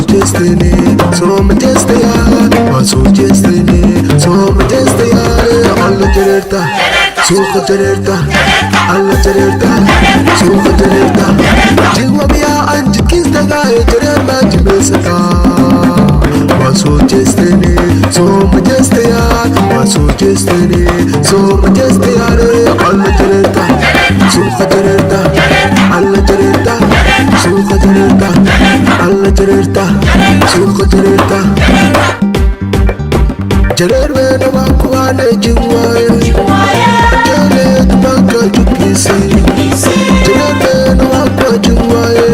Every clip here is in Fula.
destiny, so my destiny, so destiny, so my destiny. Allah Jarirta, Suka Jarirta, Allah Jarirta, Suka Jarirta. Jiwa biya anjit kis daga Jarirta jibesaka. So destiny, so my destiny, so destiny, so my destiny. Allah Jarirta, Suka Jarirta, Allah Jarirta, Suka Jarirta, Allah Jarirta, Suka Jarirta. Jarir mena wakuane jiwaye, ajale tubaka tukisi. Jarir mena wakwa jiwaye,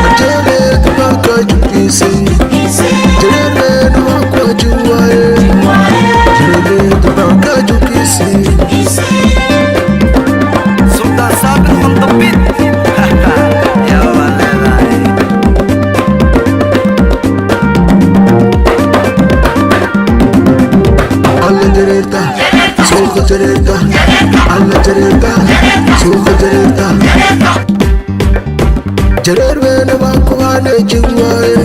ajale tubaka tukisi. Jarir mena wakwa jiwaye, ajale tubaka tukisi. Sultan Sabir on the beat. Ya walai. Allah Jarirta, Suka Jarirta, Allah Jarirta, Suka Jarirta. Jarir mena wakuane jiwaye,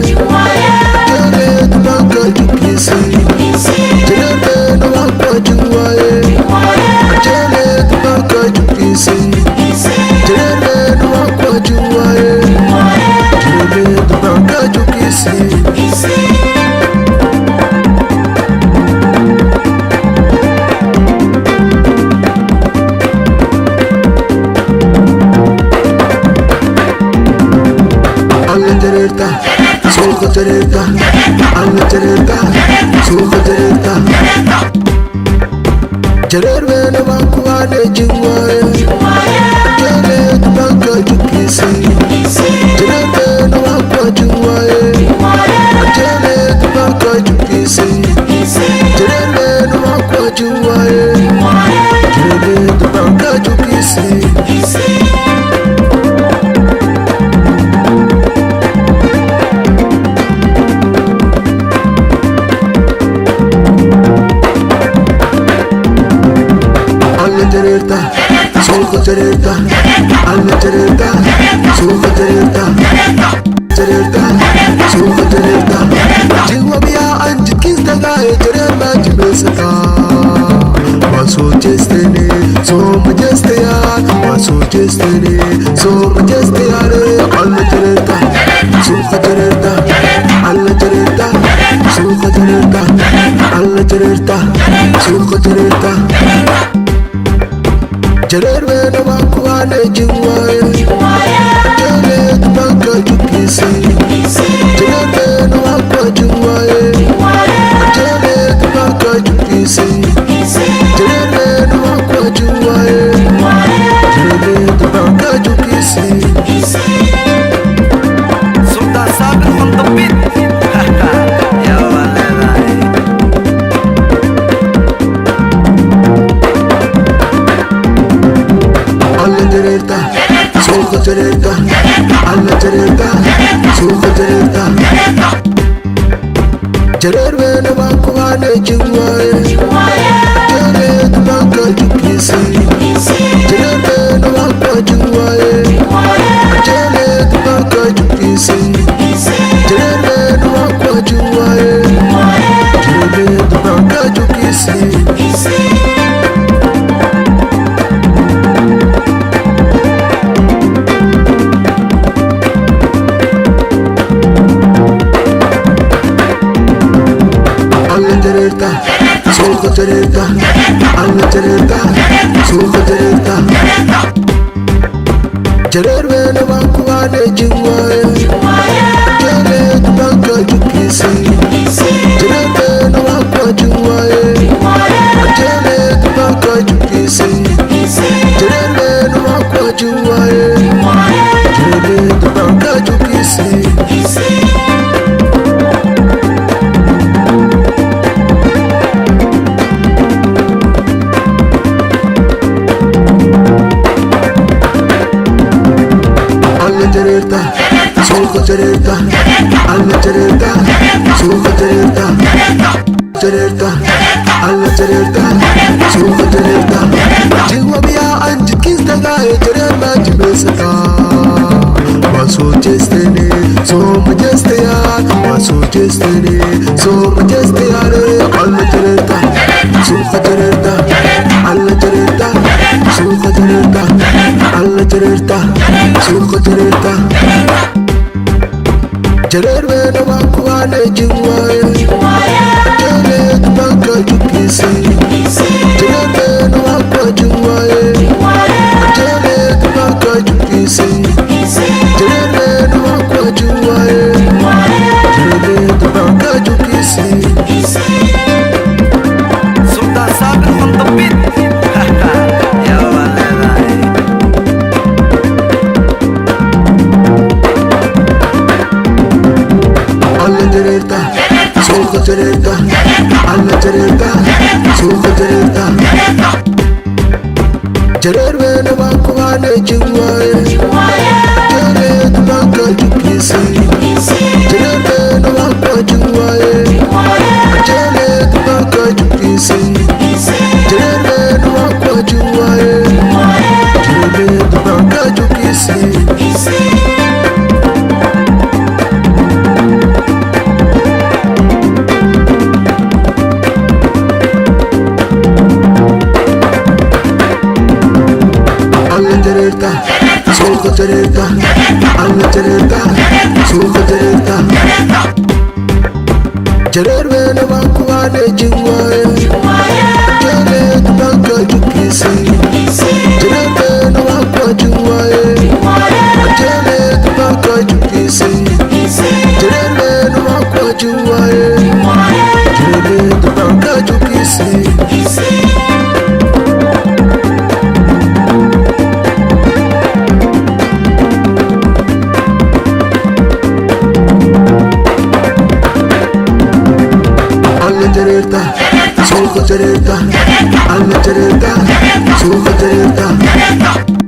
ajale tubaka tukisi. Jarir mena wakwa jiwaye, ajale tubaka tukisi. Jarir mena wakwa jiwaye, ajale tubaka tukisi. Allah Jarirta, Suka Jarirta, Allah Jarirta, Suka Jarirta. Jarir mena wakuane jiwaye, ajale tubaka tukisi. Jarir mena wakwa jiwaye, ajale tubaka tukisi. Jarir mena wakwa jiwaye, ajale tubaka tukisi. Allah Jarirta, Suka Jarirta, Allah Jarirta, Suka Jarirta. Jarirta, Suka Jarirta. Jiwa biya anjit kis daga Jarirta jibesaka. So destiny, so my destiny, so destiny, so my destiny. Allah Jarirta, Suka Jarirta, Allah Jarirta, Suka Jarirta, Allah Jarirta, Suka Jarirta. Jarir mena wakuane jiwaye, ajale tubaka tukisi. Jarir mena wakwa jiwaye, ajale tubaka tukisi. Jarir mena wakwa jiwaye, ajale tubaka tukisi. Sultan Sabir on the beat. Ya walai. Allah Jarirta, Suka Jarirta, Allah Jarirta, Suka Jarirta. Jarir mena wakuane jiwaye, ajale tubaka tukisi. Jarir mena wakwa jiwaye, ajale tubaka tukisi. Jarir mena wakwa jiwaye, ajale tubaka tukisi. Allah Jarirta, Suka Jarirta, Allah Jarirta, Suka Jarirta. Jarir mena wakuane jiwaye, ajale tubaka tukisi. Jarir mena wakwa jiwaye, ajale tubaka tukisi. Jarir mena wakwa jiwaye, ajale tubaka tukisi. Allah Jarirta, Suka Jarirta, Allah Jarirta, Suka Jarirta. Jarirta, Allah Jarirta, Suka Jarirta. Jiwa biya anjit kis daga Jarirta jibesaka. So destiny, so my destiny, destiny. So majesty, Allah Jareta, Suka Jareta, Allah Jareta, Suka Jareta, Allah Jareta, Suka Jareta. Jarer mena wakuane jingwaye, Jale tubaka jukisi. Jarer mena wakwa jingwaye, Jale tubaka jukisi. Jarer mena wakwa jingwaye, Jale tubaka jukisi. Sultan Sabir on the beat. Ya wallahi. Allah Jareta, Suka Jareta, Allah Jareta, Suka Jareta. Jarer mena wakuane jingwaye, Jale tubaka jukisi. Jarer mena wakwa jingwaye, Jale tubaka jukisi. Jarer mena wakwa jingwaye, Jale tubaka jukisi. Allah Jareta, Suka Jareta, Allah Jareta, Suka Jareta. Jarer mena wakuane jingwaye, Jale tubaka jukisi. Jarer mena wakwa jingwaye, Jale tubaka jukisi. Jarer mena wakwa jingwaye, Jale tubaka jukisi. Allah Jareta, Suka Jareta, Allah Jareta, Suka Jareta.